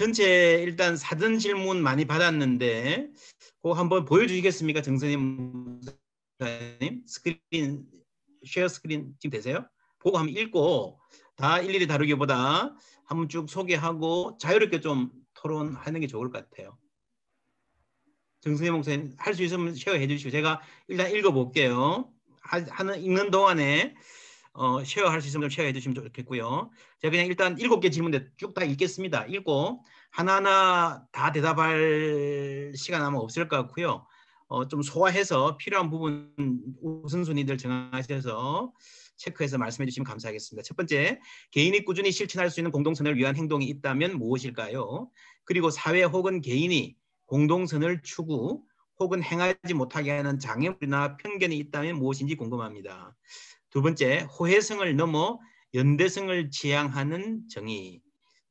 전체 일단 사전 질문 많이 받았는데 그거 한번 보여주시겠습니까, 정선임 목사님? 스크린 쉐어 스크린 지금 되세요? 보고 한번 읽고 다 일일이 다루기보다 한번 쭉 소개하고 자유롭게 좀 토론하는 게 좋을 것 같아요. 정선임 목사님 할 수 있으면 쉐어해 주시고 제가 일단 읽어볼게요. 읽는 동안에 쉐어할 수 있으면 쉐어해 주시면 좋겠고요. 제가 그냥 일단 7개 질문인데 쭉 다 읽겠습니다. 읽고 하나하나 다 대답할 시간 아마 없을 것 같고요. 좀 소화해서 필요한 부분 우선순위들 정하셔서 체크해서 말씀해 주시면 감사하겠습니다. 첫 번째, 개인이 꾸준히 실천할 수 있는 공동선을 위한 행동이 있다면 무엇일까요? 그리고 사회 혹은 개인이 공동선을 추구 혹은 행하지 못하게 하는 장애물이나 편견이 있다면 무엇인지 궁금합니다. 두 번째, 호혜성을 넘어 연대성을 지향하는 정의.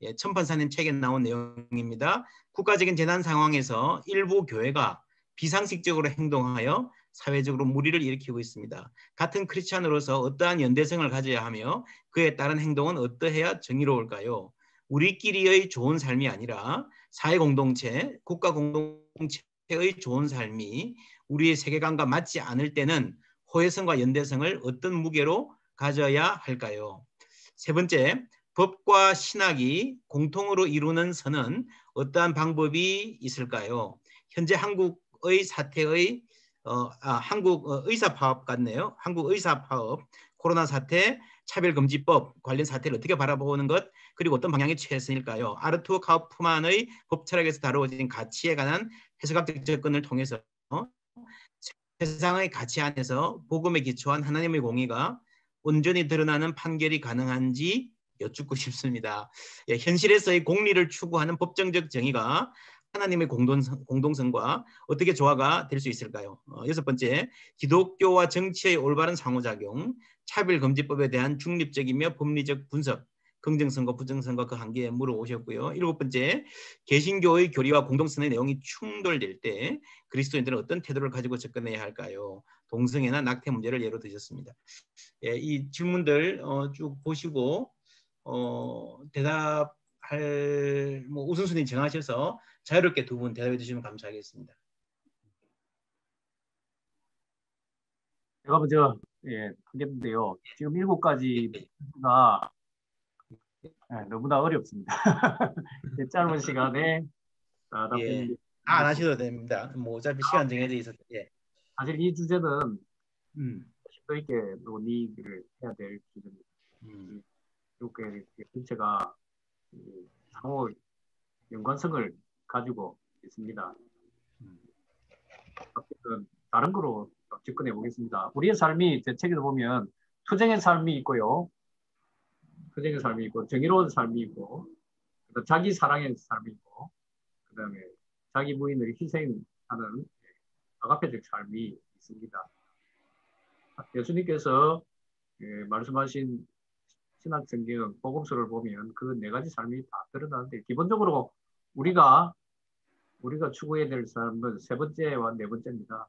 예, 천판사님 책에 나온 내용입니다. 국가적인 재난 상황에서 일부 교회가 비상식적으로 행동하여 사회적으로 무리를 일으키고 있습니다. 같은 크리스찬으로서 어떠한 연대성을 가져야 하며 그에 따른 행동은 어떠해야 정의로울까요? 우리끼리의 좋은 삶이 아니라 사회공동체, 국가공동체의 좋은 삶이 우리의 세계관과 맞지 않을 때는 호혜성과 연대성을 어떤 무게로 가져야 할까요? 세 번째, 법과 신학이 공통으로 이루는 선은 어떠한 방법이 있을까요? 현재 한국의 사태의 한국 의사파업 같네요. 한국 의사파업, 코로나 사태, 차별금지법 관련 사태를 어떻게 바라보는 것, 그리고 어떤 방향이 최선일까요? 아르투 카우프만의 법 철학에서 다루어진 가치에 관한 해석학적 접근을 통해서 세상의 가치 안에서 복음에 기초한 하나님의 공의가 온전히 드러나는 판결이 가능한지 여쭙고 싶습니다. 예, 현실에서의 공리를 추구하는 법정적 정의가 하나님의 공동성과 어떻게 조화가 될 수 있을까요? 여섯 번째, 기독교와 정치의 올바른 상호작용, 차별금지법에 대한 중립적이며 법리적 분석, 긍정성과 부정성과 그 한계에 물어오셨고요. 일곱 번째, 개신교의 교리와 공동성의 내용이 충돌될 때 그리스도인들은 어떤 태도를 가지고 접근해야 할까요? 동성애나 낙태 문제를 예로 드셨습니다. 예, 이 질문들 쭉 보시고 대답할 우선순위 정하셔서 자유롭게 두 분 대답해 주시면 감사하겠습니다. 제가 먼저 하겠는데요. 지금 7가지가 너무나 어렵습니다. 짧은 시간에 예. 안 하셔도 됩니다. 뭐 어차피 시간 정해져 있어서. 예. 사실 이 주제는 심도 있게 논의를 해야 될 주제입니다. 이렇게 전체가 상호 연관성을 가지고 있습니다. 다른 거로 접근해 보겠습니다. 우리의 삶이 제 책에도 보면 투쟁의 삶이 있고요. 투쟁의 삶이 있고 정의로운 삶이 있고 자기 사랑의 삶이 있고 그다음에 자기 부인을 희생하는 아가페적 삶이 있습니다. 예수님께서 말씀하신 신학성경 복음서를 보면 그 4가지 삶이 다 드러나는데 기본적으로 우리가 추구해야 될 삶은 3번째와 4번째입니다.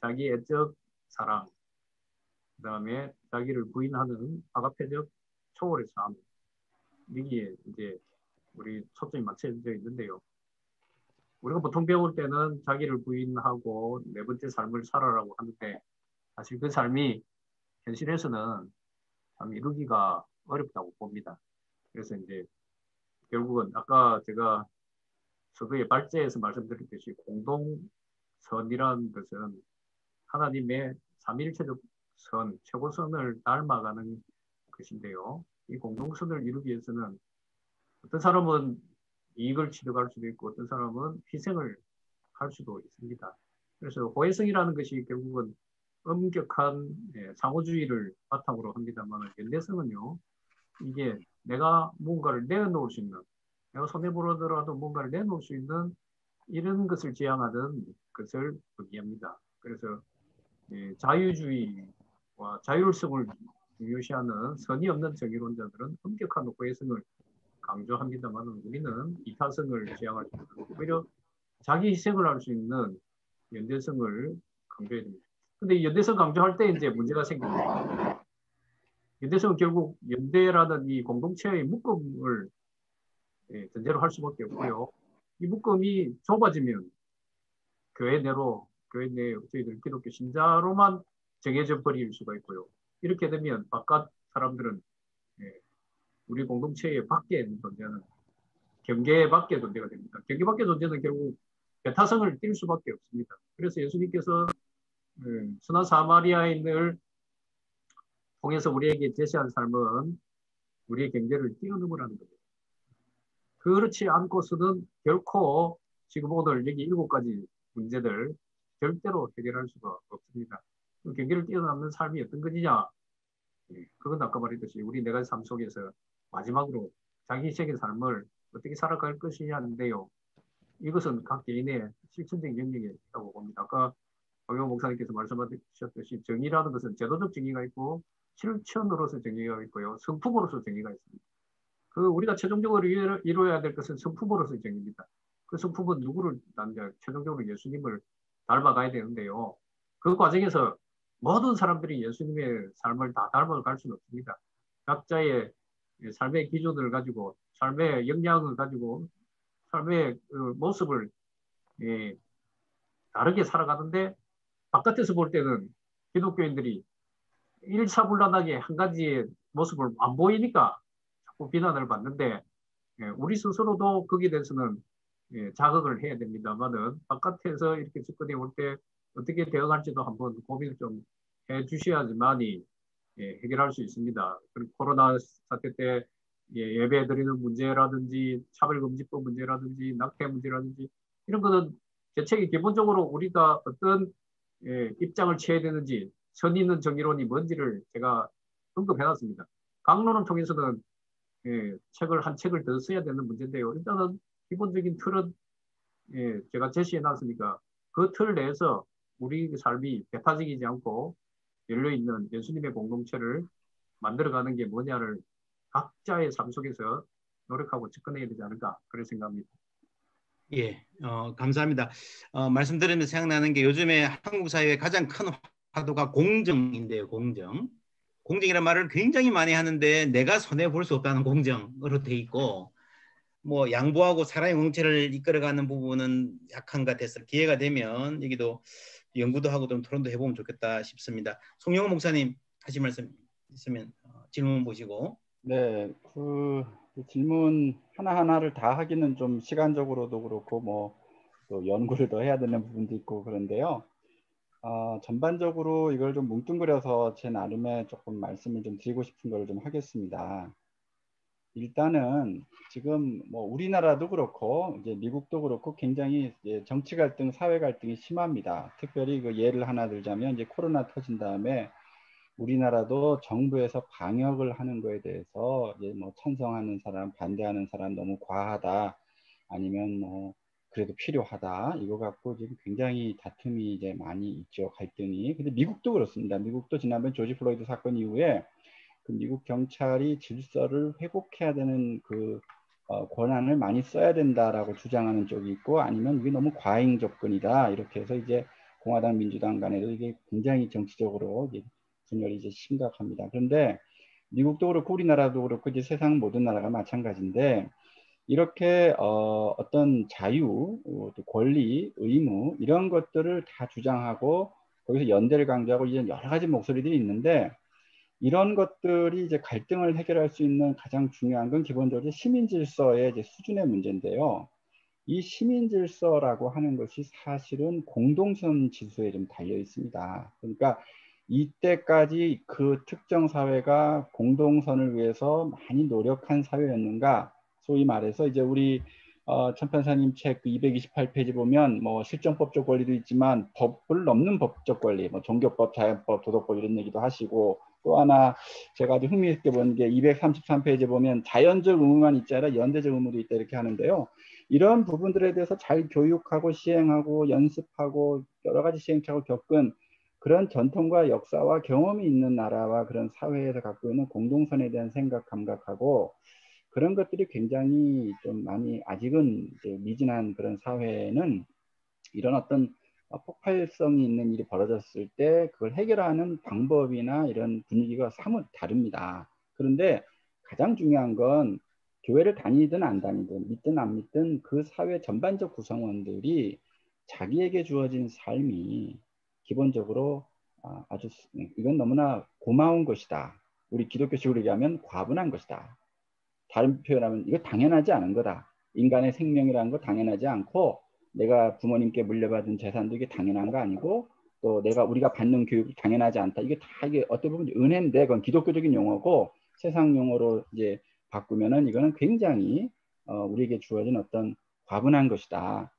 자기 애적 사랑, 그 다음에 자기를 부인하는 아가페적 초월의 삶, 여기에 이제 우리 초점이 맞춰져 있는데요. 우리가 보통 배울 때는 자기를 부인하고 4번째 삶을 살아라고 하는데 사실 그 삶이 현실에서는 참 이루기가 어렵다고 봅니다. 그래서 이제 결국은 아까 제가 서두에 발제에서 말씀드렸듯이 공동선이라는 것은 하나님의 삼위일체적 선, 최고선을 닮아가는 것인데요. 이 공동선을 이루기 위해서는 어떤 사람은 이익을 취득할 수도 있고 어떤 사람은 희생을 할 수도 있습니다. 그래서 호혜성이라는 것이 결국은 엄격한 상호주의를 바탕으로 합니다만 연대성은요. 이게 내가 뭔가를 내어놓을 수 있는 내가 손해보더라도 뭔가를 내놓을 수 있는 이런 것을 지향하는 것을 의미합니다. 그래서 자유주의와 자율성을 중요시하는 선이 없는 정의론자들은 엄격한 호혜성을 강조합니다만 우리는 이타성을 지향할 수 있는 오히려 자기 희생을 할 수 있는 연대성을 강조해야 됩니다. 근데 연대성 강조할 때 이제 문제가 생깁니다. 연대성은 결국 연대라는 이 공동체의 묶음을 전제로 할 수밖에 없고요. 이 묶음이 좁아지면 교회 내에 저희들 기독교 신자로만 정해져 버릴 수가 있고요. 이렇게 되면 바깥 사람들은 우리 공동체의 밖에 있는 존재는 경계 밖의 존재가 됩니다. 경계 밖의 존재는 결국 배타성을 띌 수밖에 없습니다. 그래서 예수님께서 선한 사마리아인을 통해서 우리에게 제시한 삶은 우리의 경계를 뛰어넘으라는 겁니다. 그렇지 않고서는 결코 지금 오늘 여기 7가지 문제들 절대로 해결할 수가 없습니다. 경계를 뛰어넘는 삶이 어떤 것이냐? 그건 아까 말했듯이 우리 4가지 삶 속에서 마지막으로 자기 희생의 삶을 어떻게 살아갈 것이냐인데요. 이것은 각 개인의 실천적인 영역에 있다고 봅니다. 아까 박영호 목사님께서 말씀하셨듯이 정의라는 것은 제도적 정의가 있고 실천으로서 정의가 있고요. 성품으로서 정의가 있습니다. 우리가 최종적으로 이루어야 될 것은 성품으로서의 정의입니다. 그 성품은 누구를 최종적으로 예수님을 닮아가야 되는데요. 그 과정에서 모든 사람들이 예수님의 삶을 다 닮아갈 수는 없습니다. 각자의 삶의 기준을 가지고 삶의 역량을 가지고 삶의 모습을 다르게 살아가는데 바깥에서 볼 때는 기독교인들이 일사불란하게 한 가지의 모습을 안 보이니까 자꾸 비난을 받는데 우리 스스로도 거기에 대해서는 자극을 해야 됩니다만은 바깥에서 이렇게 접근해 올 때 어떻게 대응할지도 한번 고민을 좀 해주셔야지만이 해결할 수 있습니다. 그리고 코로나 사태 때 예배 드리는 문제라든지 차별금지법 문제라든지 낙태 문제라든지 이런 거는 대책이 기본적으로 우리가 어떤 입장을 취해야 되는지 선의 있는 정의론이 뭔지를 제가 언급해놨습니다. 강론을 통해서는 한 책을 더 써야 되는 문제인데요. 일단은 기본적인 틀은 제가 제시해놨으니까 그 틀 내에서 우리 삶이 배타적이지 않고 열려있는 예수님의 공동체를 만들어가는 게 뭐냐를 각자의 삶 속에서 노력하고 접근해야 되지 않을까 그런 생각합니다. 예, 감사합니다. 말씀 들으면서 생각나는 게 요즘에 한국 사회의 가장 큰 화두가 공정인데요. 공정이라는 말을 굉장히 많이 하는데 내가 손해 볼 수 없다는 공정으로 돼 있고 뭐 양보하고 사람의 공동체를 이끌어가는 부분은 약한 것 같아서 기회가 되면 여기도 연구도 하고 좀 토론도 해보면 좋겠다 싶습니다. 송영호 목사님 하실 말씀 있으면 질문 보시고. 네, 그 질문 하나하나를 다 하기는 좀 시간적으로도 그렇고 뭐 또 연구를 더 해야 되는 부분도 있고 그런데요. 전반적으로 이걸 좀 뭉뚱그려서 제 나름의 조금 말씀을 좀 드리고 싶은 걸 좀 하겠습니다. 일단은 지금 뭐 우리나라도 그렇고 이제 미국도 그렇고 굉장히 이제 정치 갈등, 사회 갈등이 심합니다. 특별히 그 예를 하나 들자면 이제 코로나 터진 다음에 우리나라도 정부에서 방역을 하는 거에 대해서 이제 뭐 찬성하는 사람, 반대하는 사람 너무 과하다, 아니면 뭐 그래도 필요하다, 이거 갖고 지금 굉장히 다툼이 이제 많이 있죠, 갈등이. 근데 미국도 그렇습니다. 미국도 지난번 조지 플로이드 사건 이후에 그 미국 경찰이 질서를 회복해야 되는 그 권한을 많이 써야 된다라고 주장하는 쪽이 있고, 아니면 이게 너무 과잉 접근이다 이렇게 해서 이제 공화당, 민주당 간에도 이게 굉장히 정치적으로 이제 분열이 이제 심각합니다. 그런데 미국도 그렇고 우리나라도 그렇고 이제 세상 모든 나라가 마찬가지인데, 이렇게 어떤 자유, 또 권리, 의무 이런 것들을 다 주장하고 거기서 연대를 강조하고 이제 여러 가지 목소리들이 있는데, 이런 것들이 이제 갈등을 해결할 수 있는 가장 중요한 건 기본적으로 시민 질서의 이제 수준의 문제인데요. 이 시민 질서라고 하는 것이 사실은 공동선 지수에 좀 달려 있습니다. 그러니까 이때까지 그 특정 사회가 공동선을 위해서 많이 노력한 사회였는가, 소위 말해서 이제 우리 천편사님 책 228페이지 보면 뭐 실정법적 권리도 있지만 법을 넘는 법적 권리, 뭐 종교법, 자연법, 도덕법 이런 얘기도 하시고, 또 하나 제가 아주 흥미있게 본 게 233페이지에 보면 자연적 의무만 있지 않아 연대적 의무도 있다 이렇게 하는데요. 이런 부분들에 대해서 잘 교육하고 시행하고 연습하고 여러 가지 시행착오를 겪은 그런 전통과 역사와 경험이 있는 나라와 그런 사회에서 갖고 있는 공동선에 대한 생각, 감각하고 그런 것들이 굉장히 좀 많이 아직은 이제 미진한 그런 사회는 이런 어떤 폭발성이 있는 일이 벌어졌을 때 그걸 해결하는 방법이나 이런 분위기가 사뭇 다릅니다. 그런데 가장 중요한 건 교회를 다니든 안 다니든 믿든 안 믿든 그 사회 전반적 구성원들이 자기에게 주어진 삶이 기본적으로 아주 이건 너무나 고마운 것이다. 우리 기독교식으로 얘기하면 과분한 것이다. 다른 표현하면 이거 당연하지 않은 거다. 인간의 생명이라는 거 당연하지 않고 내가 부모님께 물려받은 재산도 이게 당연한 거 아니고 또 우리가 받는 교육이 당연하지 않다. 이게 다 이게 어떻게 보면 은혜인데 그건 기독교적인 용어고 세상 용어로 이제 바꾸면은 이거는 굉장히 우리에게 주어진 어떤 과분한 것이다.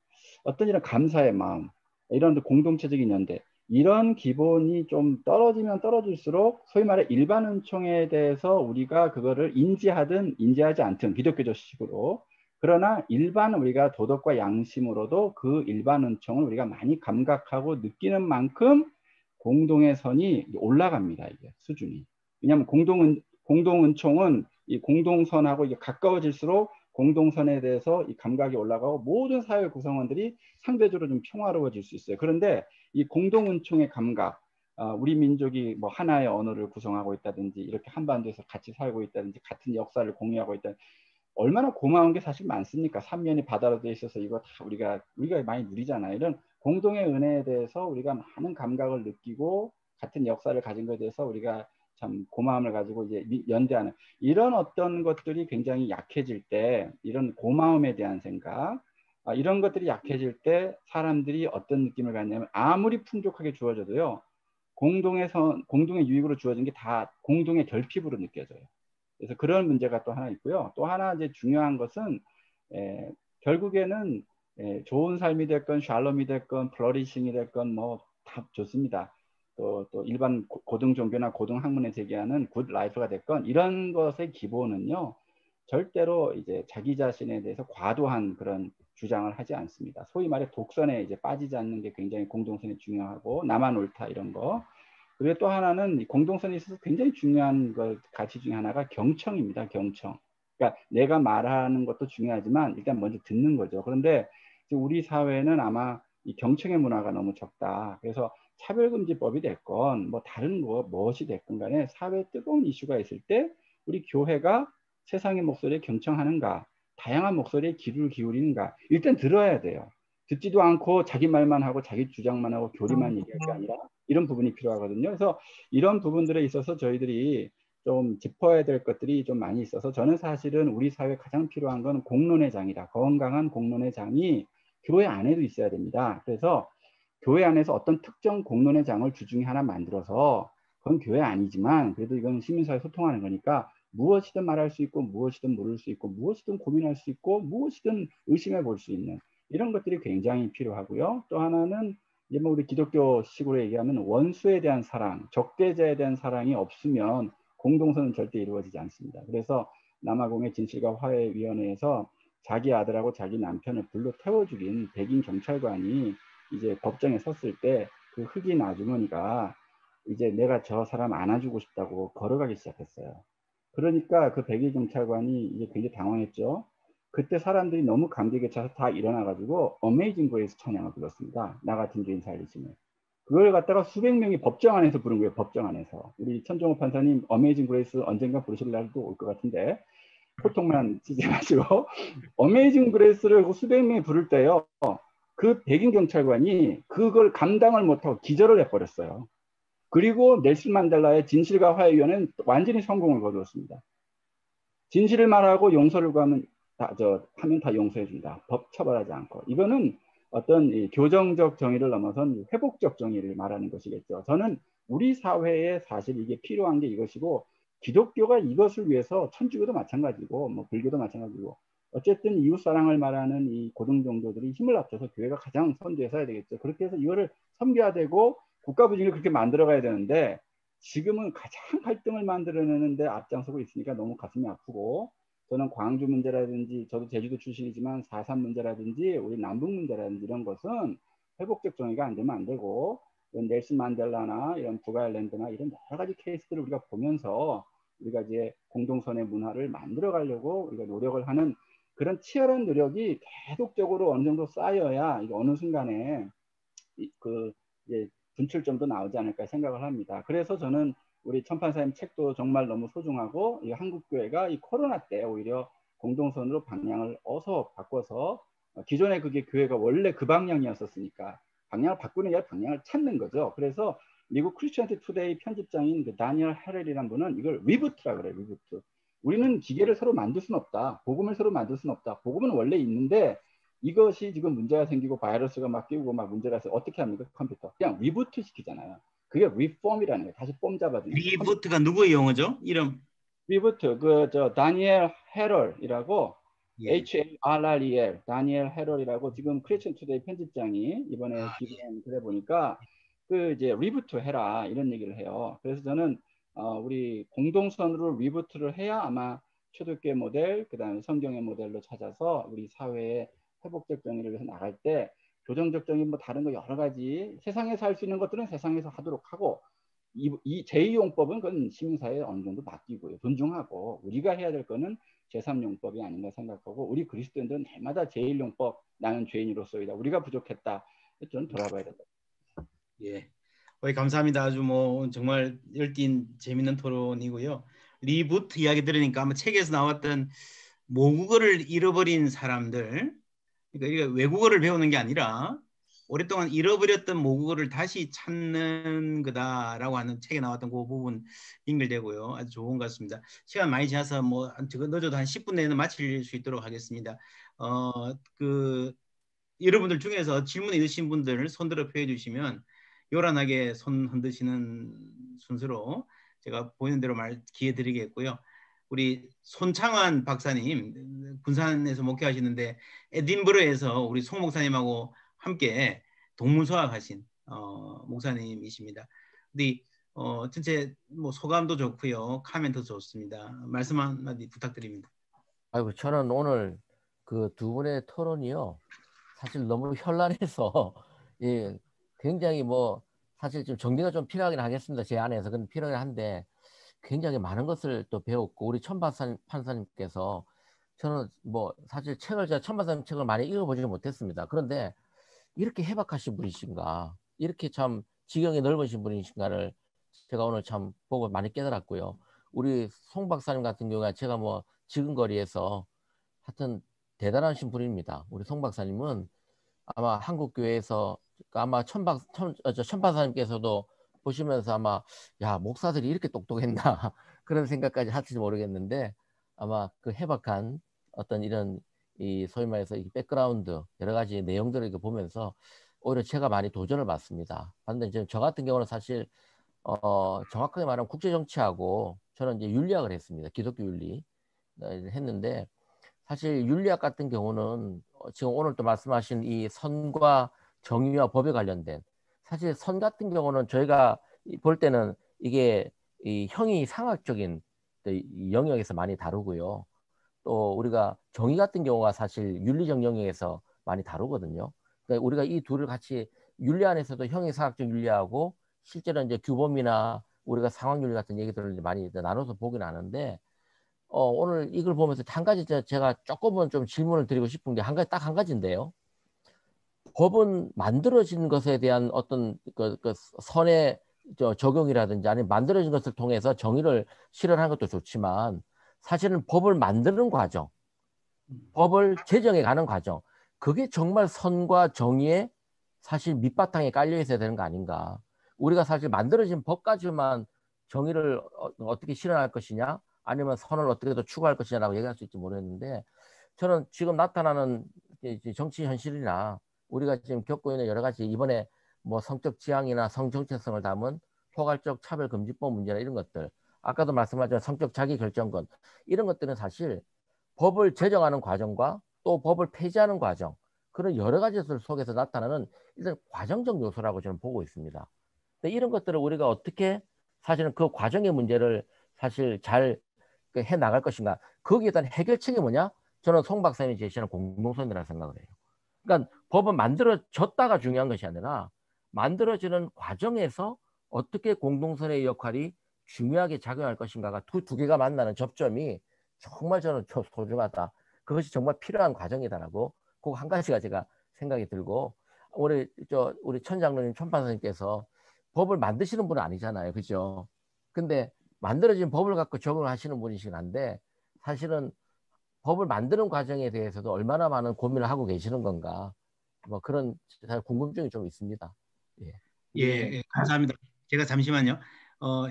어떤 이런 감사의 마음, 이런 공동체적인 연대, 이런 기본이 좀 떨어지면 떨어질수록 소위 말해 일반 은총에 대해서 우리가 그거를 인지하든 인지하지 않든 기독교적 식으로 그러나 일반 우리가 도덕과 양심으로도 그 일반 은총을 우리가 많이 감각하고 느끼는 만큼 공동의 선이 올라갑니다. 이게 수준이. 왜냐하면 공동은총은 이 공동선하고 이게 가까워질수록 공동선에 대해서 이 감각이 올라가고 모든 사회 구성원들이 상대적으로 좀 평화로워질 수 있어요. 그런데 이 공동은총의 감각, 우리 민족이 뭐 하나의 언어를 구성하고 있다든지 이렇게 한반도에서 같이 살고 있다든지 같은 역사를 공유하고 있다든지 얼마나 고마운 게 사실 많습니까? 삼면이 바다로 돼 있어서 이거 다 우리가 많이 누리잖아요. 이런 공동의 은혜에 대해서 우리가 많은 감각을 느끼고 같은 역사를 가진 것에 대해서 우리가 참 고마움을 가지고 이제 연대하는 이런 어떤 것들이 굉장히 약해질 때 이런 고마움에 대한 생각 이런 것들이 약해질 때 사람들이 어떤 느낌을 갖냐면 아무리 풍족하게 주어져도요 공동의 유익으로 주어진 게 다 공동의 결핍으로 느껴져요. 그래서 그런 문제가 또 하나 있고요. 또 하나 이제 중요한 것은 결국에는 좋은 삶이 됐건 샬롬이 됐건 플러리싱이 됐건 뭐 다 좋습니다. 또 일반 고등 종교나 고등 학문에 제기하는 굿 라이프가 됐건 이런 것의 기본은요. 절대로 이제 자기 자신에 대해서 과도한 그런 주장을 하지 않습니다. 소위 말해 독선에 이제 빠지지 않는 게 굉장히 공동선이 중요하고 나만 옳다 이런 거. 그리고 또 하나는 공동선에 있어서 굉장히 중요한 가치 중에 하나가 경청입니다. 경청. 그러니까 내가 말하는 것도 중요하지만 일단 먼저 듣는 거죠. 그런데 우리 사회는 아마 이 경청의 문화가 너무 적다. 그래서 차별금지법이 됐건 뭐 다른 무엇이 됐건 간에 사회에 뜨거운 이슈가 있을 때 우리 교회가 세상의 목소리에 경청하는가, 다양한 목소리에 귀를 기울이는가 일단 들어야 돼요. 듣지도 않고 자기 말만 하고 자기 주장만 하고 교리만 얘기할 게 아니라 이런 부분이 필요하거든요. 그래서 이런 부분들에 있어서 저희들이 좀 짚어야 될 것들이 좀 많이 있어서 저는 사실은 우리 사회에 가장 필요한 건 공론의 장이다. 건강한 공론의 장이 교회 안에도 있어야 됩니다. 그래서 교회 안에서 어떤 특정 공론의 장을 주중에 하나 만들어서 그건 교회 아니지만 그래도 이건 시민사회 소통하는 거니까 무엇이든 말할 수 있고 무엇이든 물을 수 있고 무엇이든 고민할 수 있고 무엇이든 의심해 볼 수 있는 이런 것들이 굉장히 필요하고요. 또 하나는 이제 뭐 우리 기독교식으로 얘기하면 원수에 대한 사랑, 적대자에 대한 사랑이 없으면 공동선은 절대 이루어지지 않습니다. 그래서 남아공의 진실과 화해위원회에서 자기 아들하고 자기 남편을 불러 태워 죽인 백인 경찰관이 이제 법정에 섰을 때 그 흑인 아주머니가 이제 내가 저 사람 안아주고 싶다고 걸어가기 시작했어요. 그러니까 그 백인 경찰관이 이제 굉장히 당황했죠. 그때 사람들이 너무 감격에 차서 다 일어나가지고 어메이징 그레이스 찬양을 불렀습니다. 나 같은 죄인 살리시면. 그걸 갖다가 수백 명이 법정 안에서 부른 거예요. 법정 안에서. 우리 천종호 판사님 어메이징 그레이스 언젠가 부르실 날도 올 것 같은데 포통만 치지 마시고 어메이징 그레이스를 수백 명이 부를 때요. 그 백인 경찰관이 그걸 감당을 못하고 기절을 해버렸어요. 그리고 넬슨 만델라의 진실과 화해위원회는 완전히 성공을 거두었습니다. 진실을 말하고 용서를 구하면 하면 다 용서해준다. 법 처벌하지 않고. 이거는 어떤 이 교정적 정의를 넘어선 회복적 정의를 말하는 것이겠죠. 저는 우리 사회에 사실 이게 필요한 게 이것이고 기독교가 이것을 위해서 천주교도 마찬가지고 뭐 불교도 마찬가지고 어쨌든 이웃사랑을 말하는 이 고등종교들이 힘을 합쳐서 교회가 가장 선두에 서야 되겠죠. 그렇게 해서 이거를 섬겨야 되고 국가 분위기를 그렇게 만들어 가야 되는데 지금은 가장 갈등을 만들어내는데 앞장서고 있으니까 너무 가슴이 아프고 저는 광주 문제라든지 저도 제주도 출신이지만 4.3 문제라든지 우리 남북 문제라든지 이런 것은 회복적 정의가 안 되면 안 되고 이런 넬슨 만델라나 이런 북아일랜드나 이런 여러 가지 케이스들을 우리가 보면서 우리가 이제 공동선의 문화를 만들어 가려고 우리가 노력을 하는 그런 치열한 노력이 계속적으로 어느 정도 쌓여야 이게 어느 순간에 그 이제 분출점도 나오지 않을까 생각을 합니다. 그래서 저는 우리 천판사님 책도 정말 너무 소중하고 이 한국교회가 이 코로나 때 오히려 공동선으로 방향을 어서 바꿔서 기존에 그게 교회가 원래 그 방향이었었으니까 방향을 바꾸는 게 아니라 방향을 찾는 거죠. 그래서 미국 크리스천티 투데이 편집장인 그 다니엘 헤럴이라는 분은 이걸 리부트라 그래요. 리부트. 우리는 기계를 서로 만들 수는 없다. 복음을 서로 만들 수는 없다. 복음은 원래 있는데 이것이 지금 문제가 생기고 바이러스가 막 끼우고 막 문제가 있어서 어떻게 합니까? 컴퓨터. 그냥 리부트 시키잖아요. 그게 리폼이라는 거예요. 다시 폼 잡아주는 거예요. 리부트가 누구의 용어죠? 이름? 리부트. 저 다니엘 헤럴이라고 예. HARREL 다니엘 헤럴이라고 지금 크리스천 투데이 편집장이 이번에 아, 기부한 글에 보니까 그 이제 리부트 해라 이런 얘기를 해요. 그래서 저는 우리 공동선으로 리부트를 해야 아마 초대교회 모델, 그다음에 성경의 모델로 찾아서 우리 사회의 회복적 정의를 위해서 나갈 때 교정적 정의 뭐 다른 거 여러 가지 세상에서 할 수 있는 것들은 세상에서 하도록 하고 이 제2용법은 그건 시민사회에 어느 정도 맡기고요. 존중하고 우리가 해야 될 거는 제3용법이 아닌가 생각하고 우리 그리스도인들은 날마다 제1용법 나는 죄인으로서이다. 우리가 부족했다. 저는 돌아봐야 된다. 예. 감사합니다. 아주 뭐 정말 열띤 재밌는 토론이고요. 리부트 이야기 들으니까 아마 책에서 나왔던 모국어를 잃어버린 사람들, 그러니까 외국어를 배우는 게 아니라 오랫동안 잃어버렸던 모국어를 다시 찾는 거다라고 하는 책에 나왔던 그 부분 연결되고요. 아주 좋은 것 같습니다. 시간 많이 지나서 뭐 저거 늦어도 한 10분 내에는 마칠 수 있도록 하겠습니다. 여러분들 중에서 질문 있으신 분들 손들어 표해 주시면 요란하게 손 흔드시는 순서로 제가 보이는 대로 기회 드리겠고요. 우리 손창환 박사님 군산에서 목회하시는데 에딘버러에서 우리 송 목사님하고 함께 동문서학하신 목사님이십니다. 근데 전체 뭐 소감도 좋고요, 코멘트도 좋습니다. 말씀 한마디 부탁드립니다. 아이고, 저는 오늘 그 두 분의 토론이요 사실 너무 현란해서 예, 굉장히 뭐 사실 좀 정리가 좀 필요하긴 하겠습니다. 제 안에서. 근데 필요하긴 한데 굉장히 많은 것을 또 배웠고 우리 판사님께서 저는 뭐 사실 제가 천박사님 책을 많이 읽어보지 못했습니다. 그런데 이렇게 해박하신 분이신가, 이렇게 참 지경이 넓으신 분이신가를 제가 오늘 참 보고 많이 깨달았고요. 우리 송 박사님 같은 경우에 제가 뭐 지근거리에서 하여튼 대단하신 분입니다. 우리 송 박사님은 아마 한국교회에서 아마 천박사님께서도 보시면서 아마 야, 목사들이 이렇게 똑똑했나 그런 생각까지 하실지 모르겠는데 아마 그 해박한 어떤 이런 이 소위 말해서 이 백그라운드 여러 가지 내용들을 이렇게 보면서 오히려 제가 많이 도전을 받습니다. 반면에 저 같은 경우는 사실 정확하게 말하면 국제정치하고 저는 이제 윤리학을 했습니다. 기독교 윤리 했는데 사실 윤리학 같은 경우는 지금 오늘 또 말씀하신 이 선과 정의와 법에 관련된 사실 선 같은 경우는 저희가 볼 때는 이게 이 형이 상학적인 영역에서 많이 다루고요. 또 우리가 정의 같은 경우가 사실 윤리적 영역에서 많이 다루거든요. 그러니까 우리가 이 둘을 같이 윤리 안에서도 형이 상학적 윤리하고 실제로 이제 규범이나 우리가 상황윤리 같은 얘기들을 많이 나눠서 보긴 하는데 오늘 이걸 보면서 한 가지 제가 조금은 좀 질문을 드리고 싶은 게 딱 한 가지인데요. 법은 만들어진 것에 대한 어떤 그 선의 적용이라든지 아니면 만들어진 것을 통해서 정의를 실현하는 것도 좋지만 사실은 법을 만드는 과정, 법을 제정해 가는 과정, 그게 정말 선과 정의에 사실 밑바탕에 깔려 있어야 되는 거 아닌가. 우리가 사실 만들어진 법까지만 정의를 어떻게 실현할 것이냐 아니면 선을 어떻게 더 추구할 것이냐라고 얘기할 수 있을지 모르겠는데 저는 지금 나타나는 정치 현실이나 우리가 지금 겪고 있는 여러 가지 이번에 뭐 성적 지향이나 성 정체성을 담은 포괄적 차별금지법 문제나 이런 것들 아까도 말씀하셨지만 성적 자기결정권 이런 것들은 사실 법을 제정하는 과정과 또 법을 폐지하는 과정 그런 여러 가지들 속에서 나타나는 일단 과정적 요소라고 저는 보고 있습니다. 근데 이런 것들을 우리가 어떻게 사실은 그 과정의 문제를 사실 잘 해나갈 것인가 거기에 대한 해결책이 뭐냐? 저는 송 박사님이 제시하는 공동선이라고 생각을 해요. 그러니까 법은 만들어졌다가 중요한 것이 아니라 만들어지는 과정에서 어떻게 공동선의 역할이 중요하게 작용할 것인가가 두 개가 만나는 접점이 정말 저는 소중하다. 그것이 정말 필요한 과정이다라고 그 한 가지가 제가 생각이 들고 우리 천장로님 천판사님께서 법을 만드시는 분은 아니잖아요. 그죠? 근데 만들어진 법을 갖고 적용을 하시는 분이시긴 한데 사실은 법을 만드는 과정에 대해서도 얼마나 많은 고민을 하고 계시는 건가, 뭐 그런 궁금증이 좀 있습니다. 예. 예, 예, 감사합니다. 제가 잠시만요.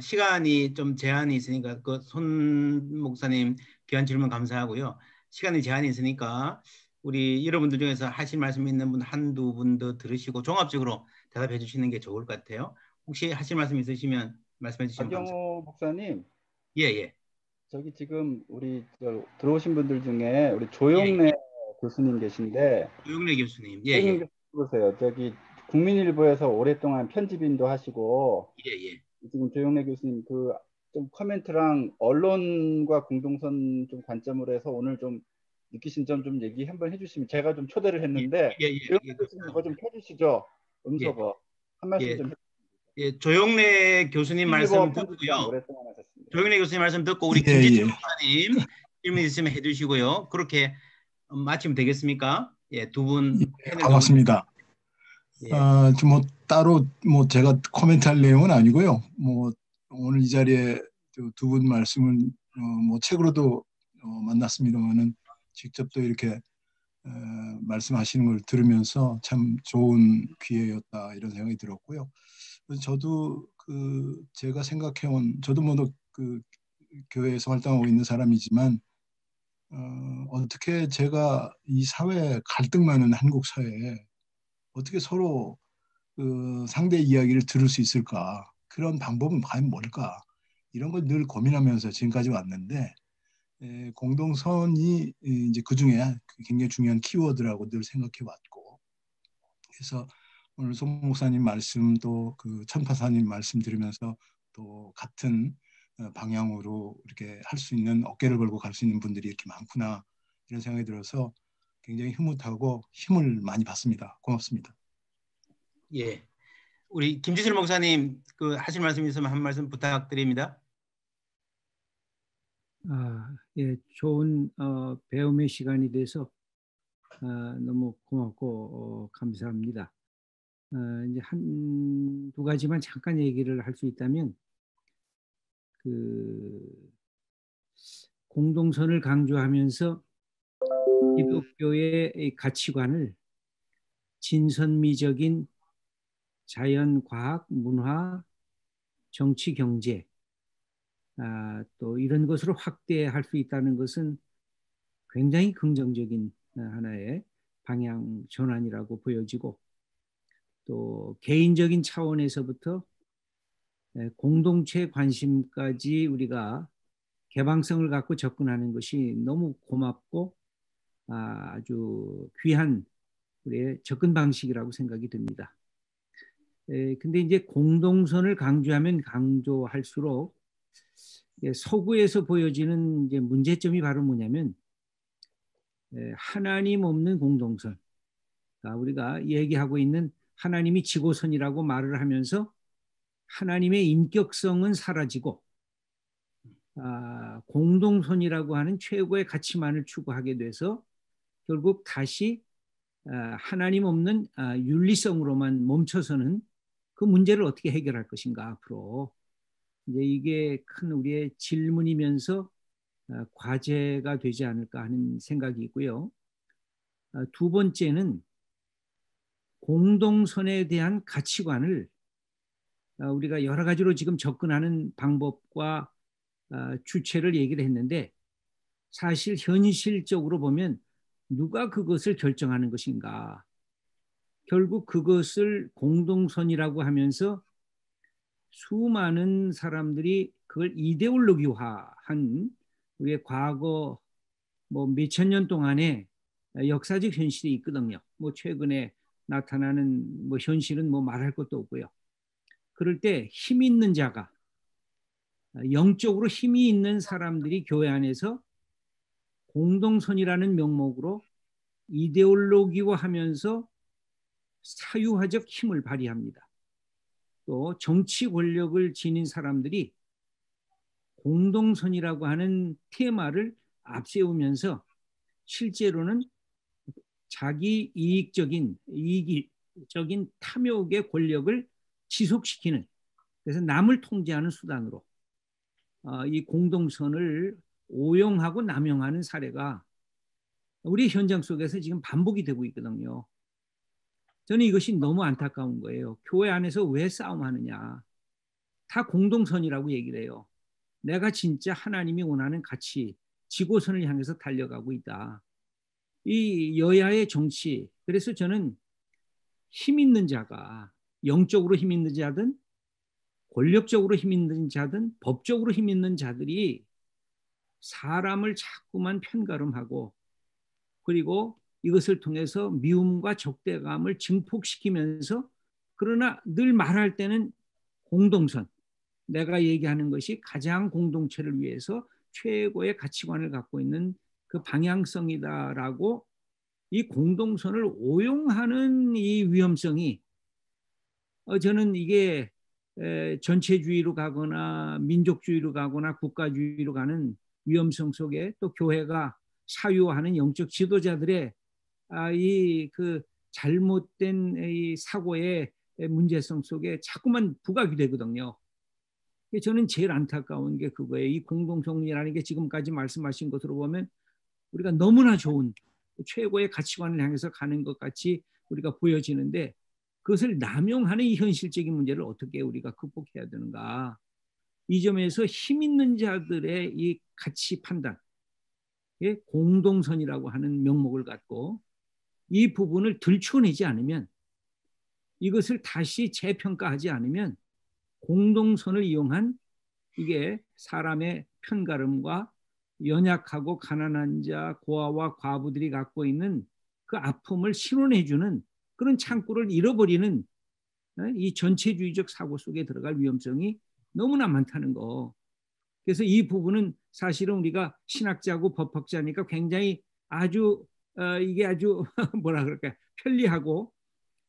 시간이 좀 제한이 있으니까 그 손 목사님 귀한 질문 감사하고요. 시간이 제한이 있으니까 우리 여러분들 중에서 하실 말씀 있는 분 한두 분 더 들으시고 종합적으로 대답해 주시는 게 좋을 것 같아요. 혹시 하실 말씀 있으시면 말씀해 주시면 감사합니다. 박영호 목사님, 예, 예. 저기 지금 우리 들어오신 분들 중에 우리 예, 조영래 교수님 계신데, 조영래 교수님. 예, 조영래 예. 교수님 보세요. 저기 국민일보에서 오랫동안 편집인도 하시고, 예, 예. 지금 조영래 교수님 그 좀 커멘트랑 언론과 공동선 좀 관점으로 해서 오늘 좀 느끼신 점 좀 얘기 한번 해주시면, 제가 좀 초대를 예, 했는데 예, 예, 조영래 예, 교수님 그거 좀 감사합니다. 켜주시죠. 예, 음소거 한 말씀 예, 좀. 예. 조영래 교수님 말씀 국민일보 편집장 듣고요. 오랫동안 하셨습니다. 조영래 교수님 말씀 듣고 우리 예, 김진철 예. 목사님 질문 있으면 해주시고요. 그렇게 마치면 되겠습니까? 예, 두 분 패널 반갑습니다. 예, 뭐 따로 뭐 제가 코멘트할 내용은 아니고요. 뭐 오늘 이 자리에 두 분 말씀을 뭐 책으로도 만났습니다만은 직접 또 이렇게 말씀하시는 걸 들으면서 참 좋은 기회였다 이런 생각이 들었고요. 그래서 저도 제가 생각해온, 저도 뭐 그 교회에서 활동하고 있는 사람이지만 어떻게 제가 이 사회 갈등 많은 한국 사회에 어떻게 서로 상대 이야기를 들을 수 있을까? 그런 방법은 과연 뭘까? 이런 걸 늘 고민하면서 지금까지 왔는데, 공동선이 이제 그 중에 굉장히 중요한 키워드라고 늘 생각해 왔고, 그래서 오늘 손 목사님 말씀 또 그 천파사님 말씀 들으면서 또 같은 방향으로 이렇게 할 수 있는, 어깨를 걸고 갈 수 있는 분들이 이렇게 많구나 이런 생각이 들어서 굉장히 흐뭇하고 힘을 많이 받습니다. 고맙습니다. 예. 우리 김지슬 목사님 그 하실 말씀 있으면 한 말씀 부탁드립니다. 예, 좋은 배움의 시간이 돼서 너무 고맙고 감사합니다. 이제 한두 가지만 잠깐 얘기를 할 수 있다면, 그 공동선을 강조하면서 기독교의 이 가치관을 진선미적인 자연, 과학, 문화, 정치, 경제 또 이런 것으로 확대할 수 있다는 것은 굉장히 긍정적인 하나의 방향 전환이라고 보여지고, 또 개인적인 차원에서부터 공동체 관심까지 우리가 개방성을 갖고 접근하는 것이 너무 고맙고 아주 귀한 우리의 접근 방식이라고 생각이 듭니다. 근데 이제 공동선을 강조하면 강조할수록 서구에서 보여지는 이제 문제점이 바로 뭐냐면, 하나님 없는 공동선, 그러니까 우리가 얘기하고 있는 하나님이 지고선이라고 말을 하면서 하나님의 인격성은 사라지고 공동선이라고 하는 최고의 가치만을 추구하게 돼서 결국 다시 하나님 없는 윤리성으로만 멈춰서는 그 문제를 어떻게 해결할 것인가 앞으로. 이제 이게 큰 우리의 질문이면서 과제가 되지 않을까 하는 생각이 있고요. 두 번째는 공동선에 대한 가치관을 우리가 여러 가지로 지금 접근하는 방법과 주체를 얘기를 했는데, 사실 현실적으로 보면 누가 그것을 결정하는 것인가? 결국 그것을 공동선이라고 하면서 수많은 사람들이 그걸 이데올로기화한 우리의 과거 뭐 몇천 년 동안의 역사적 현실이 있거든요. 뭐 최근에 나타나는 뭐 현실은 뭐 말할 것도 없고요. 그럴 때 힘 있는 자가, 영적으로 힘이 있는 사람들이 교회 안에서 공동선이라는 명목으로 이데올로기화하면서 사유화적 힘을 발휘합니다. 또 정치 권력을 지닌 사람들이 공동선이라고 하는 테마를 앞세우면서 실제로는 자기 이익적인 탐욕의 권력을 지속시키는, 그래서 남을 통제하는 수단으로 이 공동선을 오용하고 남용하는 사례가 우리 현장 속에서 지금 반복이 되고 있거든요. 저는 이것이 너무 안타까운 거예요. 교회 안에서 왜 싸움하느냐. 다 공동선이라고 얘기를 해요. 내가 진짜 하나님이 원하는 가치, 지고선을 향해서 달려가고 있다. 이 여야의 정치, 그래서 저는 힘 있는 자가, 영적으로 힘 있는 자든 권력적으로 힘 있는 자든 법적으로 힘 있는 자들이 사람을 자꾸만 편가름하고, 그리고 이것을 통해서 미움과 적대감을 증폭시키면서, 그러나 늘 말할 때는 공동선, 내가 얘기하는 것이 가장 공동체를 위해서 최고의 가치관을 갖고 있는 그 방향성이다라고 이 공동선을 오용하는 이 위험성이, 저는 이게 전체주의로 가거나 민족주의로 가거나 국가주의로 가는 위험성 속에 또 교회가 사유하는 영적 지도자들의 이 그 잘못된 이 사고의 문제성 속에 자꾸만 부각이 되거든요. 저는 제일 안타까운 게 그거예요. 이 공동성리라는 게 지금까지 말씀하신 것으로 보면 우리가 너무나 좋은 최고의 가치관을 향해서 가는 것 같이 우리가 보여지는데, 그것을 남용하는 이 현실적인 문제를 어떻게 우리가 극복해야 되는가. 이 점에서 힘 있는 자들의 이 가치 판단, 공동선이라고 하는 명목을 갖고 이 부분을 들춰내지 않으면, 이것을 다시 재평가하지 않으면 공동선을 이용한 이게 사람의 편가름과 연약하고 가난한 자, 고아와 과부들이 갖고 있는 그 아픔을 실현해주는 그런 창구를 잃어버리는 이 전체주의적 사고 속에 들어갈 위험성이 너무나 많다는 거. 그래서 이 부분은 사실은 우리가 신학자고 법학자니까 굉장히 아주 이게 아주 뭐라 그럴까요? 편리하고,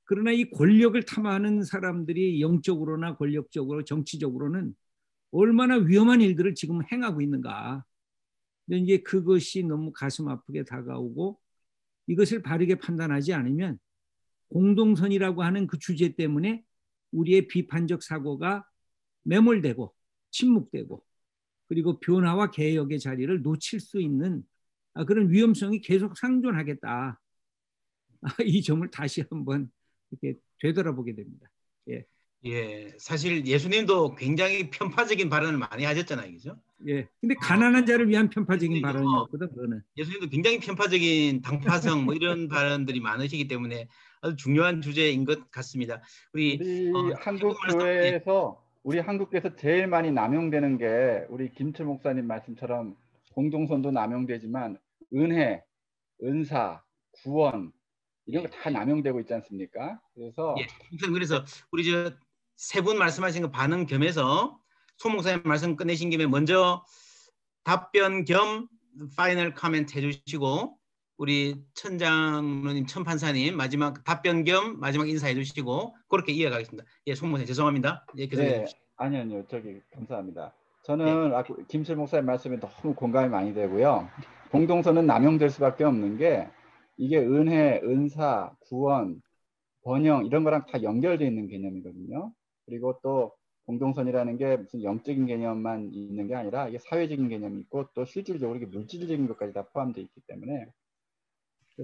그러나 이 권력을 탐하는 사람들이 영적으로나 권력적으로 정치적으로는 얼마나 위험한 일들을 지금 행하고 있는가. 근데 이제 그것이 너무 가슴 아프게 다가오고, 이것을 바르게 판단하지 않으면 공동선이라고 하는 그 주제 때문에 우리의 비판적 사고가 매몰되고 침묵되고, 그리고 변화와 개혁의 자리를 놓칠 수 있는 그런 위험성이 계속 상존하겠다. 이 점을 다시 한번 이렇게 되돌아보게 됩니다. 예. 예, 사실 예수님도 굉장히 편파적인 발언을 많이 하셨잖아요, 그죠? 예. 근데 가난한 자를 위한 편파적인 예수님도, 발언이었거든, 그거는. 예수님도 굉장히 편파적인 당파성 뭐 이런 발언들이 많으시기 때문에 아주 중요한 주제인 것 같습니다. 우리 한국 교회에서 제일 많이 남용되는 게 우리 김철 목사님 말씀처럼 공동선도 남용되지만 은혜, 은사, 구원 이런 거 다 남용되고 있지 않습니까? 그래서 그래서 우리 저 세 분 말씀하신 거 반응 겸해서 소 목사님 말씀 끝내신 김에 먼저 답변 겸 파이널 코멘트 해주시고, 우리 천장로님, 천판사님 마지막 답변 겸 마지막 인사해 주시고 그렇게 이어가겠습니다. 예, 소 목사님 죄송합니다. 예, 네, 아니요, 저기 감사합니다. 저는 김철 목사님 말씀에 너무 공감이 많이 되고요. 공동선은 남용될 수밖에 없는 게 이게 은혜, 은사, 구원, 번영 이런 거랑 다 연결되어 있는 개념이거든요. 그리고 또 공동선이라는 게 무슨 영적인 개념만 있는 게 아니라 이게 사회적인 개념이 있고 또 실질적으로 이게 물질적인 것까지 다 포함되어 있기 때문에,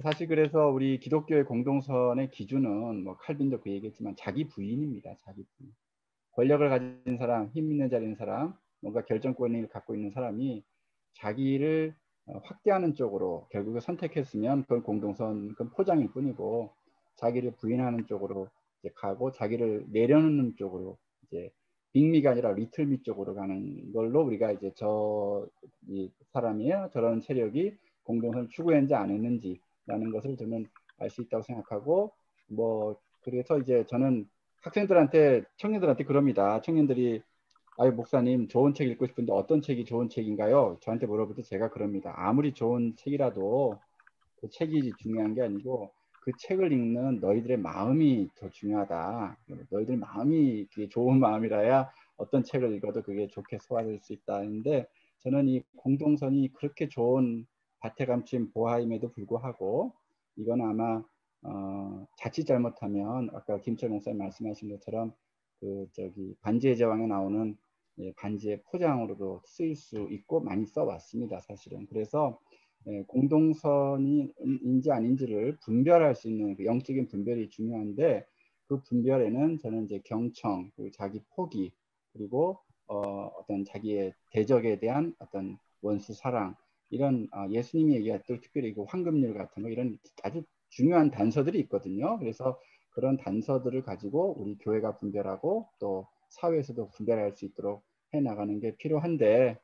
사실 그래서 우리 기독교의 공동선의 기준은 뭐 칼빈도 그 얘기했지만 자기 부인입니다. 자기 부인. 권력을 가진 사람, 힘 있는 자리인 사람, 뭔가 결정권을 갖고 있는 사람이 자기를 확대하는 쪽으로 결국에 선택했으면 그건 공동선, 그건 포장일 뿐이고, 자기를 부인하는 쪽으로 이제 가고 자기를 내려놓는 쪽으로 이제 빅미가 아니라 리틀미 쪽으로 가는 걸로 우리가 이제 이 사람이야 저런 세력이 공동선을 추구했는지 안 했는지라는 것을 저는 알 수 있다고 생각하고, 뭐 그래서 이제 저는 학생들한테, 청년들한테 그럽니다. 청년들이 아유 목사님 좋은 책 읽고 싶은데 어떤 책이 좋은 책인가요? 저한테 물어볼 때 제가 그럽니다. 아무리 좋은 책이라도 그 책이 중요한 게 아니고 그 책을 읽는 너희들의 마음이 더 중요하다. 너희들 마음이 그게 좋은 마음이라야 어떤 책을 읽어도 그게 좋게 소화될 수 있다는데, 저는 이 공동선이 그렇게 좋은 밭에 감춘 보화임에도 불구하고 이건 아마 자칫 잘못하면 아까 김철 목사님 말씀하신 것처럼 그 저기 반지의 제왕에 나오는 반지의 포장으로도 쓰일 수 있고 많이 써왔습니다. 사실은. 그래서 공동선인지 아닌지를 분별할 수 있는 그 영적인 분별이 중요한데, 그 분별에는 저는 이제 경청, 그리고 자기 포기, 그리고 어떤 자기의 대적에 대한 어떤 원수 사랑, 이런 예수님이 얘기했던 특별히 그 황금률 같은 거, 이런 아주 중요한 단서들이 있거든요. 그래서 그런 단서들을 가지고 우리 교회가 분별하고 또 사회에서도 분별할 수 있도록 해나가는 게 필요한데,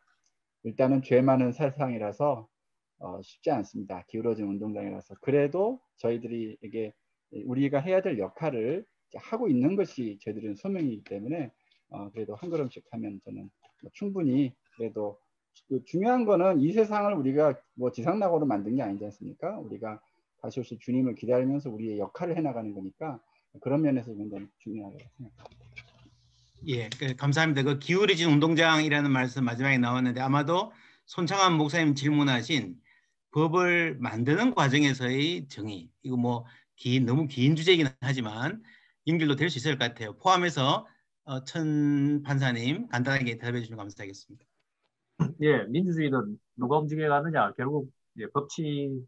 일단은 죄 많은 세상이라서 쉽지 않습니다. 기울어진 운동장이라서. 그래도 저희들이 이게 우리가 해야 될 역할을 하고 있는 것이 저희들은 소명이기 때문에 그래도 한 걸음씩 하면 저는 충분히, 그래도 중요한 거는 이 세상을 우리가 뭐 지상낙원으로 만든 게 아니지 않습니까? 우리가 다시 오실 주님을 기다리면서 우리의 역할을 해나가는 거니까, 그런 면에서 굉장히 중요하다고 생각합니다. 예, 감사합니다. 그 기울어진 운동장이라는 말씀 마지막에 나왔는데, 아마도 손창환 목사님 질문하신 법을 만드는 과정에서의 정의, 이거 뭐 너무 긴 주제이긴 하지만 연결도 될 수 있을 것 같아요. 포함해서 천 판사님 간단하게 대답해 주시면 감사하겠습니다. 예, 민주주의는 누가 움직여가느냐? 결국 법치입니다.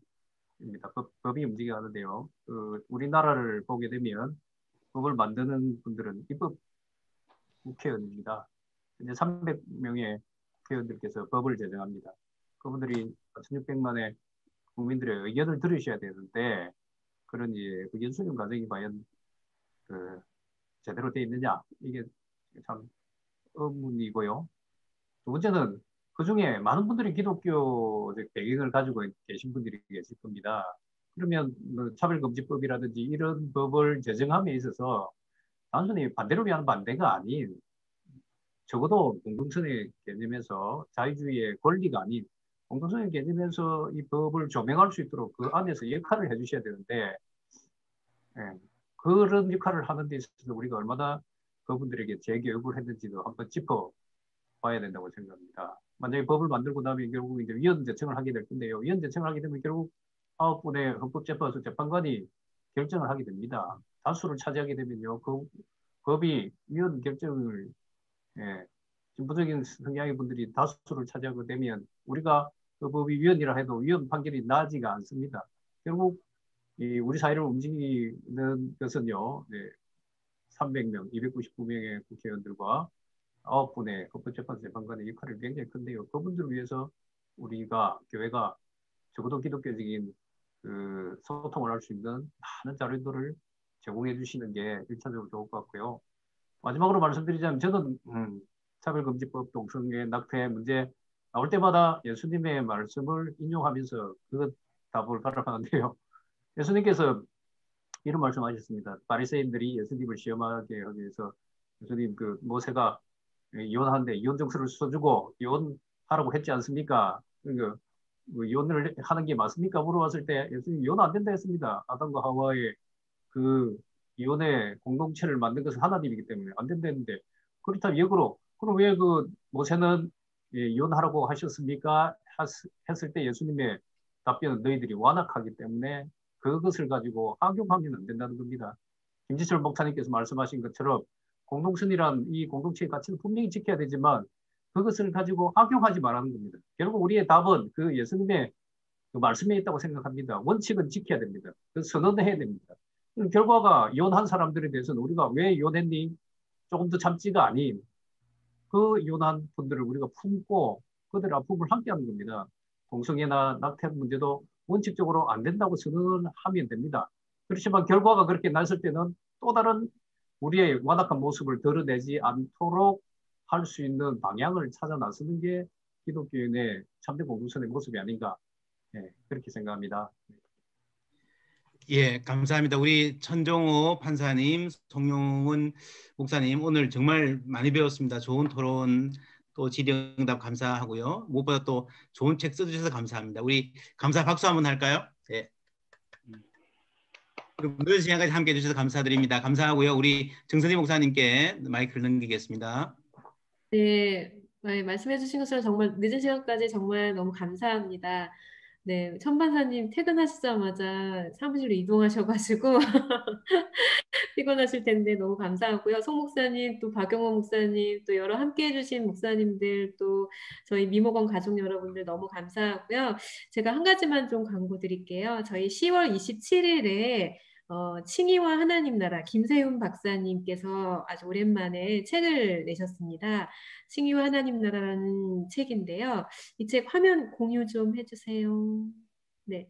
법이 움직여가는데요. 우리나라를 보게 되면 법을 만드는 분들은 입법 국회의원입니다. 이제 300명의 국회의원들께서 법을 제정합니다. 그분들이 1600만의 국민들의 의견을 들으셔야 되는데, 그런 의견 수렴 과정이 과연 제대로 되어 있느냐, 이게 참 의문이고요. 두 번째는 그 중에 많은 분들이 기독교적 배경을 가지고 계신 분들이 계실 겁니다. 그러면 차별금지법이라든지 이런 법을 제정함에 있어서 단순히 반대를 위한 반대가 아닌, 적어도 공동선의 개념에서 자유주의의 권리가 아닌 공동선의 개념에서 이 법을 조명할 수 있도록 그 안에서 역할을 해주셔야 되는데, 그런 역할을 하는 데 있어서 우리가 얼마나 그분들에게 재교육을 했는지도 한번 짚어봐야 된다고 생각합니다. 만약에 법을 만들고 나면 결국 이제 위헌 제청을 하게 될 건데요. 위헌 제청을 하게 되면 결국 9분의 헌법재판소 재판관이 결정을 하게 됩니다. 다수를 차지하게 되면요, 그 법이 위헌 결정을 진보적인 성향의 분들이 다수를 차지하게 되면 우리가 그 법이 위헌이라 해도 위헌 판결이 나지가 않습니다. 결국 우리 사회를 움직이는 것은요, 300명, 299명의 국회의원들과 9분의 헌법재판소 재판관의 역할이 굉장히 큰데요. 그분들을 위해서 우리가, 교회가 적어도 기독교적인 소통을 할 수 있는 많은 자료들을 제공해 주시는 게 1차적으로 좋을 것 같고요. 마지막으로 말씀드리자면, 저는 차별금지법, 동성애, 낙태 문제 나올 때마다 예수님의 말씀을 인용하면서 그 답을 발언하는데요. 예수님께서 이런 말씀하셨습니다. 바리새인들이 예수님을 시험하게 하기 위해서, 예수님 모세가 이혼하는데 이혼 증서를 써주고 이혼하라고 했지 않습니까? 그러니까 이혼을 하는 게 맞습니까? 물어봤을 때 예수님 이혼 안 된다 했습니다. 아담과 하와의 그 이혼의 공동체를 만든 것은 하나님이기 때문에 안 된다 했는데, 그렇다면 역으로 그럼 왜 모세는 이혼하라고 하셨습니까? 했을 때 예수님의 답변은 너희들이 완악하기 때문에 그것을 가지고 악용하면 안 된다는 겁니다. 김지철 목사님께서 말씀하신 것처럼 공동선이란 이 공동체의 가치는 분명히 지켜야 되지만 그것을 가지고 악용하지 말라는 겁니다. 결국 우리의 답은 그 예수님의 그 말씀에 있다고 생각합니다. 원칙은 지켜야 됩니다. 그 선언해야 됩니다. 결과가 이혼한 사람들에 대해서는 우리가 왜 이혼했니? 조금 더 참지가 아닌 그 이혼한 분들을 우리가 품고 그들의 아픔을 함께하는 겁니다. 동성애나 낙태 문제도 원칙적으로 안 된다고 선언하면 됩니다. 그렇지만 결과가 그렇게 났을 때는 또 다른 우리의 완악한 모습을 드러내지 않도록 할 수 있는 방향을 찾아 나서는 게 기독교인의 참된 공동선의 모습이 아닌가, 그렇게 생각합니다. 예, 감사합니다. 우리 천정호 판사님, 송용훈 목사님, 오늘 정말 많이 배웠습니다. 좋은 토론, 또 질의응답 감사하고요. 무엇보다 또 좋은 책 써주셔서 감사합니다. 우리 감사 박수 한번 할까요? 예. 그리고 늦은 시간까지 함께해 주셔서 감사드립니다. 감사하고요. 우리 정선희 목사님께 마이크를 넘기겠습니다. 네, 말씀해 주신 것처럼 정말 늦은 시간까지 정말 너무 감사합니다. 네, 천 판사님 퇴근하시자마자 사무실로 이동하셔가지고 피곤하실 텐데 너무 감사하고요. 송 목사님, 또 박영호 목사님, 또 여러 함께 해주신 목사님들, 또 저희 미모건 가족 여러분들 너무 감사하고요. 제가 한 가지만 좀 광고 드릴게요. 저희 10월 27일에 칭의와 하나님 나라 김세훈 박사님께서 아주 오랜만에 책을 내셨습니다. 칭의와 하나님 나라라는 책인데요. 이 책 화면 공유 좀 해주세요. 네.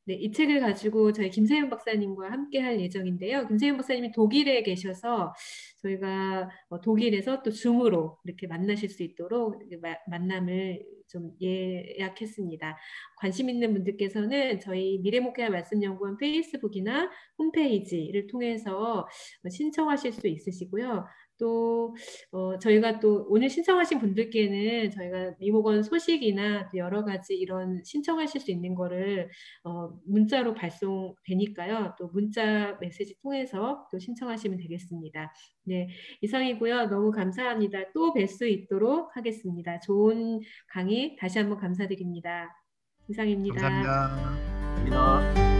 네, 이 책을 가지고 저희 김세윤 박사님과 함께 할 예정인데요. 김세윤 박사님이 독일에 계셔서 저희가 독일에서 또 줌으로 이렇게 만나실 수 있도록 만남을 좀 예약했습니다. 관심 있는 분들께서는 저희 미래목회와 말씀연구원 페이스북이나 홈페이지를 통해서 신청하실 수 있으시고요. 또 저희가 또 오늘 신청하신 분들께는 저희가 미모건 소식이나 또 여러 가지 이런 신청하실 수 있는 거를 문자로 발송되니까요. 또 문자 메시지 통해서 또 신청하시면 되겠습니다. 네, 이상이고요. 너무 감사합니다. 또 뵐 수 있도록 하겠습니다. 좋은 강의 다시 한번 감사드립니다. 이상입니다. 감사합니다. 감사합니다.